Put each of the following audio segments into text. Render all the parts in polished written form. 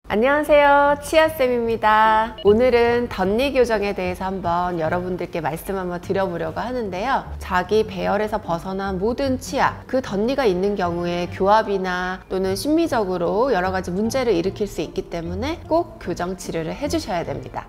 안녕하세요, 치아쌤입니다. 오늘은 덧니 교정에 대해서 한번 여러분들께 말씀 한번 드려보려고 하는데요. 자기 배열에서 벗어난 모든 치아, 그 덧니가 있는 경우에 교합이나 또는 심미적으로 여러 가지 문제를 일으킬 수 있기 때문에 꼭 교정 치료를 해주셔야 됩니다.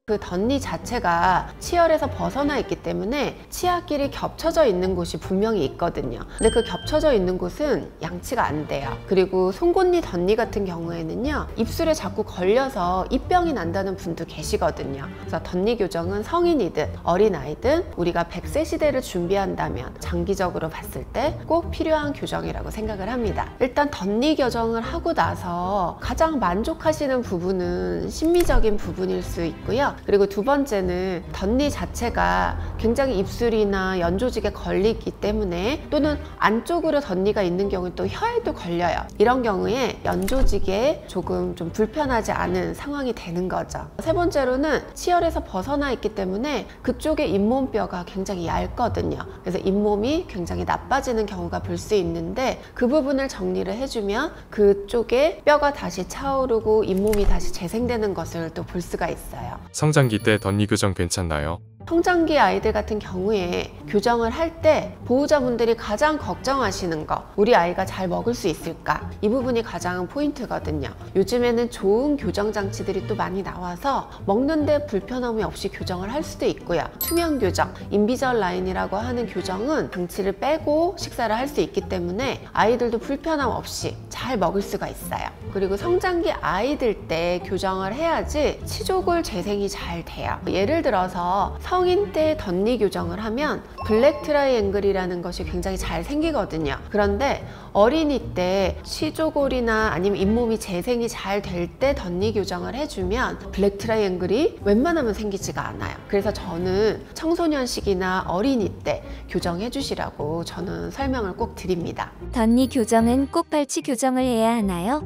그 덧니 자체가 치열에서 벗어나 있기 때문에 치아끼리 겹쳐져 있는 곳이 분명히 있거든요. 근데 그 겹쳐져 있는 곳은 양치가 안 돼요. 그리고 송곳니 덧니 같은 경우에는요, 입술에 자꾸 걸려서 입병이 난다는 분도 계시거든요. 그래서 덧니 교정은 성인이든 어린아이든 우리가 100세 시대를 준비한다면 장기적으로 봤을 때 꼭 필요한 교정이라고 생각을 합니다. 일단 덧니 교정을 하고 나서 가장 만족하시는 부분은 심미적인 부분일 수 있고요. 그리고 두 번째는 덧니 자체가 굉장히 입술이나 연조직에 걸리기 때문에, 또는 안쪽으로 덧니가 있는 경우는 또 혀에도 걸려요. 이런 경우에 연조직에 조금 좀 불편하지 않은 상황이 되는 거죠. 세 번째로는 치열에서 벗어나 있기 때문에 그쪽의 잇몸뼈가 굉장히 얇거든요. 그래서 잇몸이 굉장히 나빠지는 경우가 볼 수 있는데, 그 부분을 정리를 해주면 그쪽에 뼈가 다시 차오르고 잇몸이 다시 재생되는 것을 또 볼 수가 있어요. 성장기 때 덧니 교정 괜찮나요? 성장기 아이들 같은 경우에 교정을 할 때 보호자분들이 가장 걱정하시는 거, 우리 아이가 잘 먹을 수 있을까? 이 부분이 가장 포인트거든요. 요즘에는 좋은 교정 장치들이 또 많이 나와서 먹는데 불편함이 없이 교정을 할 수도 있고요. 투명 교정, 인비절라인이라고 하는 교정은 장치를 빼고 식사를 할 수 있기 때문에 아이들도 불편함 없이 잘 먹을 수가 있어요. 그리고 성장기 아이들 때 교정을 해야지 치조골 재생이 잘 돼요. 예를 들어서 성인 때 덧니 교정을 하면 블랙 트라이앵글이라는 것이 굉장히 잘 생기거든요. 그런데 어린이 때 치조골이나 아니면 잇몸이 재생이 잘 될 때 덧니 교정을 해주면 블랙 트라이앵글이 웬만하면 생기지가 않아요. 그래서 저는 청소년 시기나 어린이 때 교정해 주시라고 저는 설명을 꼭 드립니다. 덧니 교정은 꼭 발치 교정을 해야 하나요?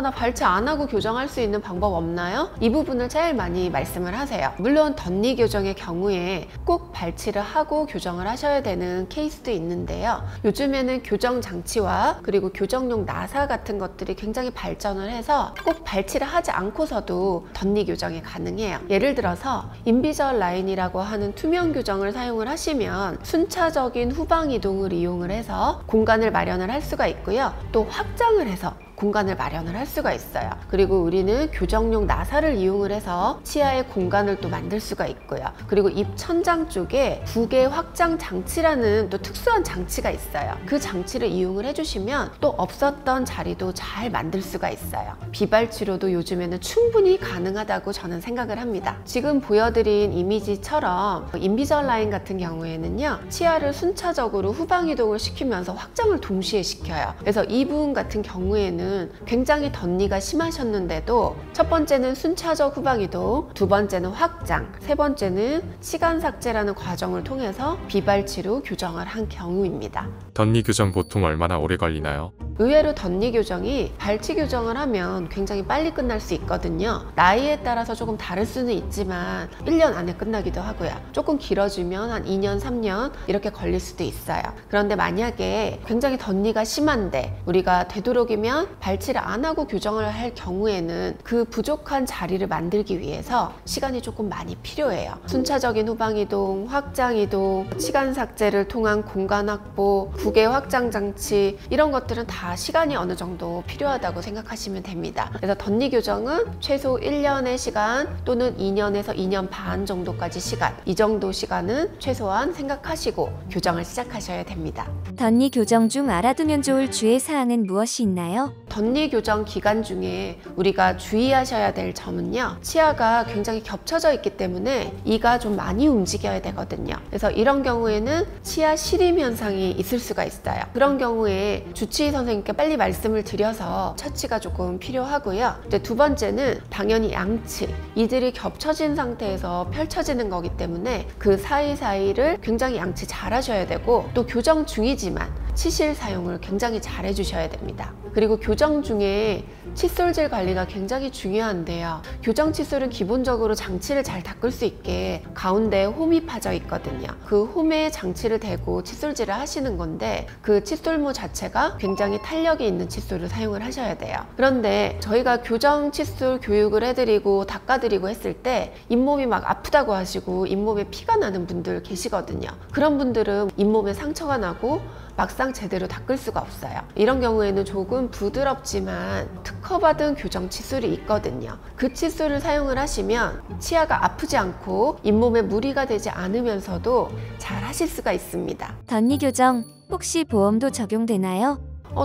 나 발치 안 하고 교정할 수 있는 방법 없나요? 이 부분을 제일 많이 말씀을 하세요. 물론 덧니 교정의 경우에 꼭 발치를 하고 교정을 하셔야 되는 케이스도 있는데요. 요즘에는 교정 장치와 그리고 교정용 나사 같은 것들이 굉장히 발전을 해서 꼭 발치를 하지 않고서도 덧니 교정이 가능해요. 예를 들어서 인비절라인이라고 하는 투명 교정을 사용을 하시면 순차적인 후방 이동을 이용을 해서 공간을 마련을 할 수가 있고요. 또 확장을 해서 공간을 마련을 할 수가 있어요. 그리고 우리는 교정용 나사를 이용을 해서 치아의 공간을 또 만들 수가 있고요. 그리고 입 천장 쪽에 부계 확장 장치라는 또 특수한 장치가 있어요. 그 장치를 이용을 해주시면 또 없었던 자리도 잘 만들 수가 있어요. 비발 치료도 요즘에는 충분히 가능하다고 저는 생각을 합니다. 지금 보여드린 이미지처럼 인비절라인 같은 경우에는요, 치아를 순차적으로 후방 이동을 시키면서 확장을 동시에 시켜요. 그래서 이 부분 같은 경우에는 굉장히 덧니가 심하셨는데도 첫 번째는 순차적 후방 이동, 두 번째는 확장, 세 번째는 치간 삭제라는 과정을 통해서 비발치로 교정을 한 경우입니다. 덧니 교정 보통 얼마나 오래 걸리나요? 의외로 덧니 교정이 발치 교정을 하면 굉장히 빨리 끝날 수 있거든요. 나이에 따라서 조금 다를 수는 있지만 1년 안에 끝나기도 하고요. 조금 길어지면 한 2년, 3년 이렇게 걸릴 수도 있어요. 그런데 만약에 굉장히 덧니가 심한데 우리가 되도록이면 발치를 안 하고 교정을 할 경우에는 그 부족한 자리를 만들기 위해서 시간이 조금 많이 필요해요. 순차적인 후방 이동, 확장 이동, 치간 삭제를 통한 공간 확보, 부계 확장 장치, 이런 것들은 다 시간이 어느 정도 필요하다고 생각하시면 됩니다. 그래서 덧니 교정은 최소 1년의 시간 또는 2년에서 2년 반 정도까지 시간, 이 정도 시간은 최소한 생각하시고 교정을 시작하셔야 됩니다. 덧니 교정 중 알아두면 좋을 주의 사항은 무엇이 있나요? 덧니 교정 기간 중에 우리가 주의하셔야 될 점은요, 치아가 굉장히 겹쳐져 있기 때문에 이가 좀 많이 움직여야 되거든요. 그래서 이런 경우에는 치아 시림 현상이 있을 수가 있어요. 그런 경우에 주치의 선생님께 빨리 말씀을 드려서 처치가 조금 필요하고요. 이제 두 번째는 당연히 양치, 이들이 겹쳐진 상태에서 펼쳐지는 거기 때문에 그 사이사이를 굉장히 양치 잘 하셔야 되고, 또 교정 중이지만 치실 사용을 굉장히 잘 해주셔야 됩니다. 그리고 교정 중에 칫솔질 관리가 굉장히 중요한데요. 교정 칫솔은 기본적으로 장치를 잘 닦을 수 있게 가운데 홈이 파져 있거든요. 그 홈에 장치를 대고 칫솔질을 하시는 건데 그 칫솔모 자체가 굉장히 탄력이 있는 칫솔을 사용을 하셔야 돼요. 그런데 저희가 교정 칫솔 교육을 해드리고 닦아드리고 했을 때 잇몸이 막 아프다고 하시고 잇몸에 피가 나는 분들 계시거든요. 그런 분들은 잇몸에 상처가 나고 막상 제대로 닦을 수가 없어요. 이런 경우에는 조금 부드럽지만 특허받은 교정 칫솔이 있거든요. 그 칫솔을 사용을 하시면 치아가 아프지 않고 잇몸에 무리가 되지 않으면서도 잘 하실 수가 있습니다. 덧니 교정 혹시 보험도 적용되나요?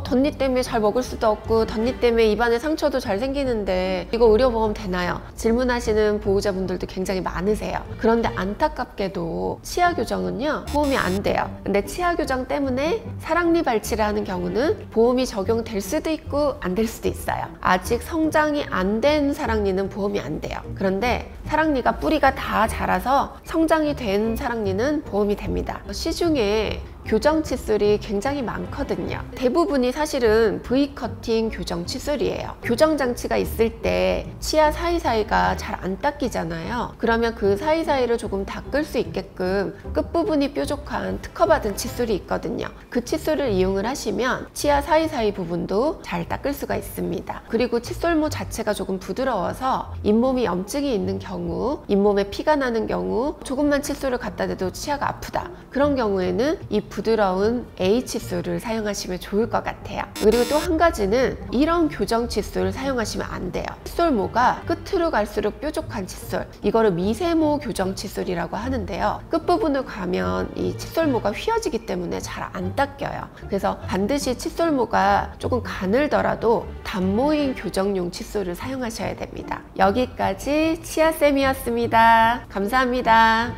덧니 때문에 잘 먹을 수도 없고 덧니 때문에 입안에 상처도 잘 생기는데 이거 의료보험 되나요? 질문하시는 보호자분들도 굉장히 많으세요. 그런데 안타깝게도 치아 교정은요 보험이 안 돼요. 근데 치아 교정 때문에 사랑니 발치를 하는 경우는 보험이 적용될 수도 있고 안 될 수도 있어요. 아직 성장이 안 된 사랑니는 보험이 안 돼요. 그런데 사랑니가 뿌리가 다 자라서 성장이 된 사랑니는 보험이 됩니다. 시중에 교정 칫솔이 굉장히 많거든요. 대부분이 사실은 V커팅 교정 칫솔이에요. 교정 장치가 있을 때 치아 사이사이가 잘 안 닦이잖아요. 그러면 그 사이사이를 조금 닦을 수 있게끔 끝부분이 뾰족한 특허받은 칫솔이 있거든요. 그 칫솔을 이용을 하시면 치아 사이사이 부분도 잘 닦을 수가 있습니다. 그리고 칫솔모 자체가 조금 부드러워서 잇몸이 염증이 있는 경우, 잇몸에 피가 나는 경우, 조금만 칫솔을 갖다 대도 치아가 아프다. 그런 경우에는 이 부드러운 A 칫솔을 사용하시면 좋을 것 같아요. 그리고 또 한 가지는 이런 교정 칫솔을 사용하시면 안 돼요. 칫솔모가 끝으로 갈수록 뾰족한 칫솔, 이거를 미세모 교정 칫솔이라고 하는데요. 끝부분을 가면 이 칫솔모가 휘어지기 때문에 잘 안 닦여요. 그래서 반드시 칫솔모가 조금 가늘더라도 단모인 교정용 칫솔을 사용하셔야 됩니다. 여기까지 치아쌤이었습니다. 감사합니다.